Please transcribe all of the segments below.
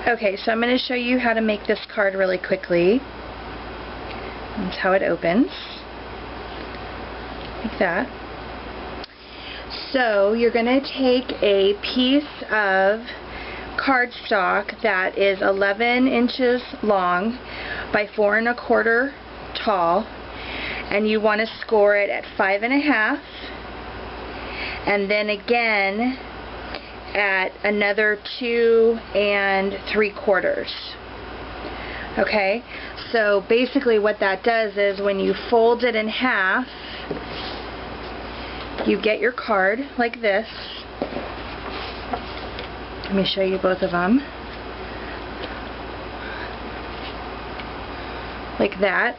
Okay, so I'm going to show you how to make this card really quickly. That's how it opens. Like that. So you're going to take a piece of cardstock that is 11 inches long by 4 1/4 tall, and you want to score it at 5 1/2, and then again at another 2 3/4. Okay, so basically what that does is when you fold it in half, you get your card like this. Let me show you both of them. Like that.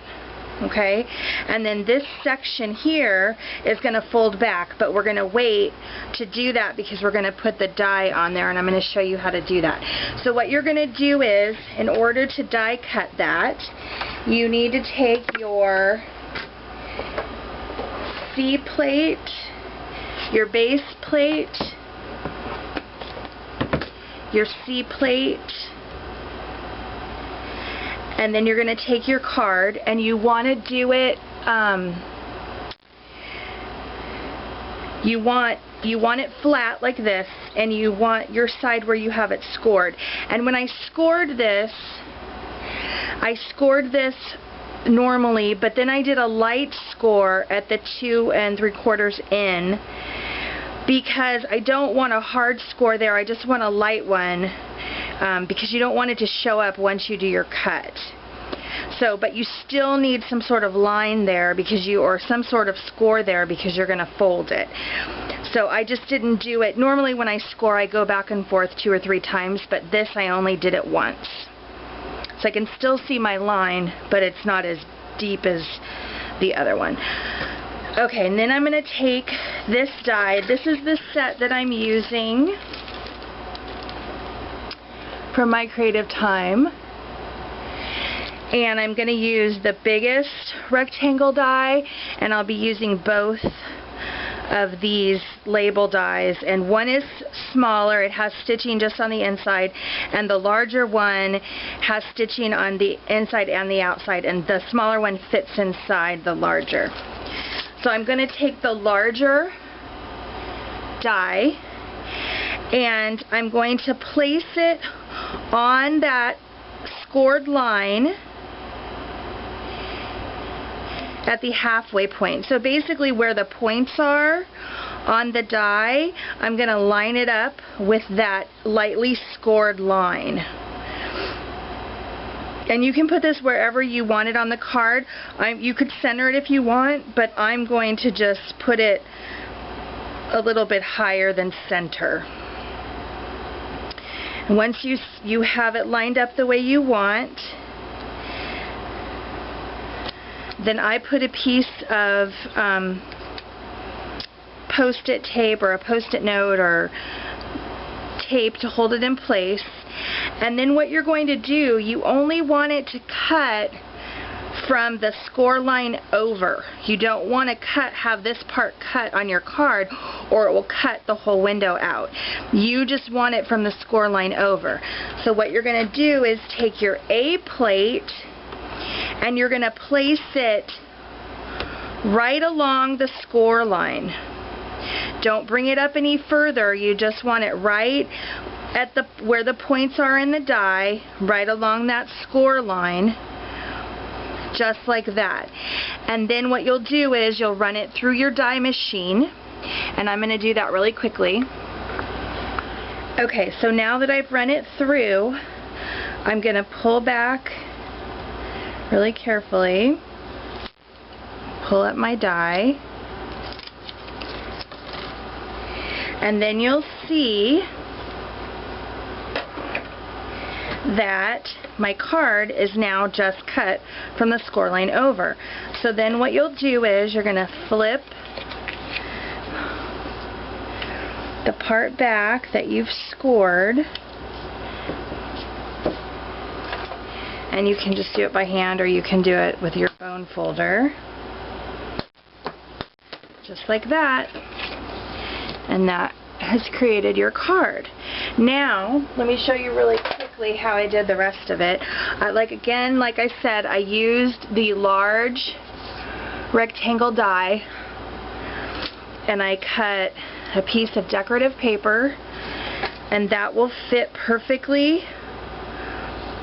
Okay, and then this section here is going to fold back, but we're going to wait to do that because we're going to put the die on there, and I'm going to show you how to do that. So what you're going to do is, in order to die cut that, you need to take your C plate, your base plate, your C plate, and then you're going to take your card, and you want to do it, you want it flat like this, and you want your side where you have it scored. And when I scored this normally, but then I did a light score at the 2 3/4 in, because I don't want a hard score there. I just want a light one, because you don't want it to show up once you do your cut. So, but you still need some sort of line there because or some sort of score there because you're going to fold it. So I just didn't do it. Normally when I score, I go back and forth 2 or 3 times, but this I only did it once. So I can still see my line, but it's not as deep as the other one. Okay, and then I'm going to take this die. This is the set that I'm using for my creative time. And I'm going to use the biggest rectangle die, and I'll be using both of these label dies. And one is smaller, it has stitching just on the inside, and the larger one has stitching on the inside and the outside, and the smaller one fits inside the larger. So I'm going to take the larger die, and I'm going to place it on that scored line at the halfway point. So basically where the points are on the die, I'm going to line it up with that lightly scored line. And you can put this wherever you want it on the card. You could center it if you want, but I'm going to just put it a little bit higher than center. And once you have it lined up the way you want, then I put a piece of Post-it tape or a Post-it note or tape to hold it in place. And then what you're going to do, you only want it to cut from the score line over. You don't want to have this part cut on your card, or it will cut the whole window out. You just want it from the score line over. So what you're going to do is take your A plate, and you're going to place it right along the score line. Don't bring it up any further. You just want it right at where the points are in the die, right along that score line, just like that. And then what you'll do is you'll run it through your die machine, and I'm going to do that really quickly. Okay, so now that I've run it through, I'm going to pull back really carefully, pull up my die, and then you'll see that my card is now just cut from the score line over. So then what you'll do is you're going to flip the part back that you've scored, and you can just do it by hand, or you can do it with your bone folder, just like that, and that has created your card. Now let me show you really quickly exactly how I did the rest of it. Like I said, I used the large rectangle die, and I cut a piece of decorative paper, and that will fit perfectly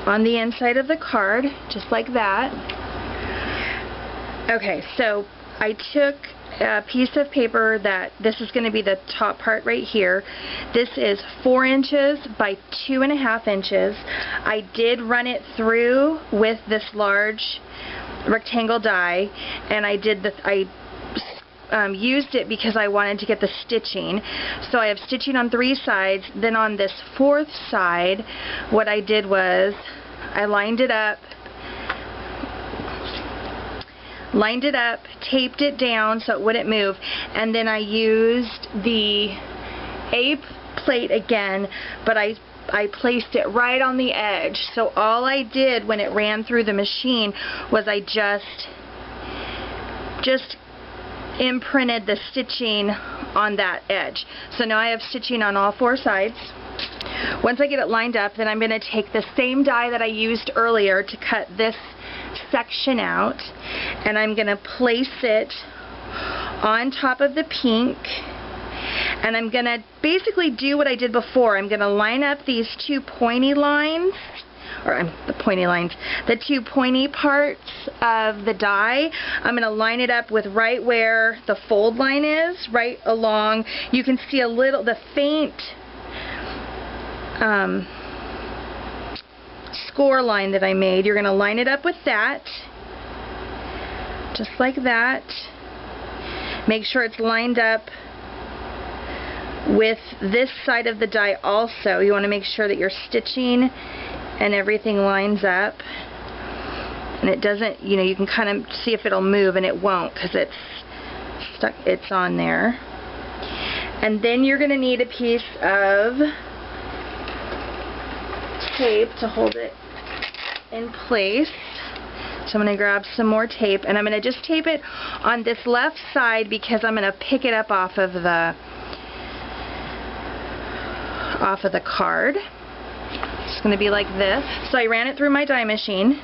on the inside of the card, just like that. Okay, so I took a piece of paper that, this is going to be the top part right here. This is 4 inches by 2.5 inches. I did run it through with this large rectangle die, and I used it because I wanted to get the stitching. So I have stitching on 3 sides. Then on this 4th side, what I did was I lined it up, taped it down so it wouldn't move, and then I used the A plate again, but I placed it right on the edge. So all I did when it ran through the machine was I just imprinted the stitching on that edge. So now I have stitching on all 4 sides. Once I get it lined up, then I'm going to take the same die that I used earlier to cut this section out, and I'm going to place it on top of the pink, and I'm going to basically do what I did before. I'm going to line up these 2 pointy lines, the 2 pointy parts of the die. I'm going to line it up with right where the fold line is, right along. You can see a little, the faint score line that I made. You're going to line it up with that, just like that. Make sure it's lined up with this side of the die also. You want to make sure that your stitching and everything lines up, and it doesn't, you know, you can kind of see if it'll move, and it won't because it's stuck, it's on there. And then you're going to need a piece of tape to hold it in place. So I'm going to grab some more tape, and I'm going to just tape it on this left side because I'm going to pick it up off of the card. It's going to be like this. So I ran it through my die machine,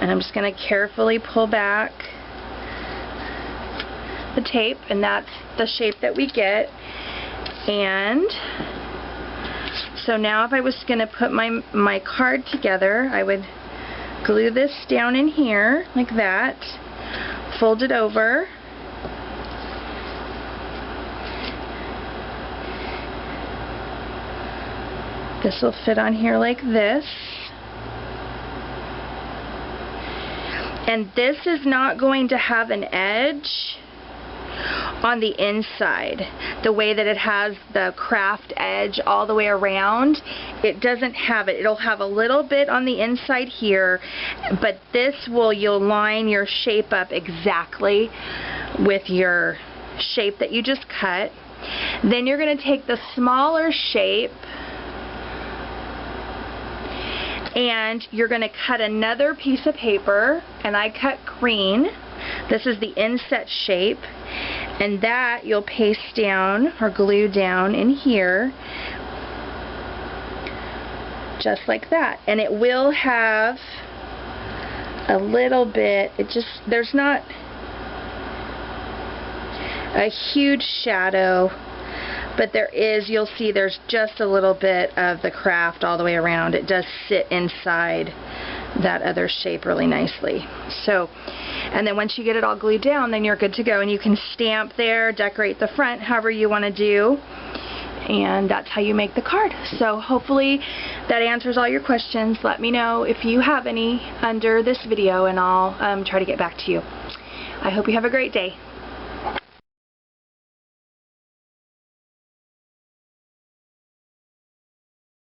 and I'm just going to carefully pull back the tape, and that's the shape that we get. And so now if I was going to put my card together, I would glue this down in here like that, fold it over, this will fit on here like this, and this is not going to have an edge on the inside the way that it has the craft edge all the way around. It doesn't have it. It'll have a little bit on the inside here, but this will, you'll line your shape up exactly with your shape that you just cut. Then you're going to take the smaller shape and you're going to cut another piece of paper, and I cut green. This is the inset shape, and that you'll paste down or glue down in here just like that. And it will have a little bit, there's not a huge shadow, but there is, you'll see there's just a little bit of the craft all the way around. It does sit inside that other shape really nicely. So, and then once you get it all glued down, then you're good to go, and you can stamp there, decorate the front however you want to do, and that's how you make the card. So hopefully that answers all your questions. Let me know if you have any under this video, and I'll try to get back to you. I hope you have a great day.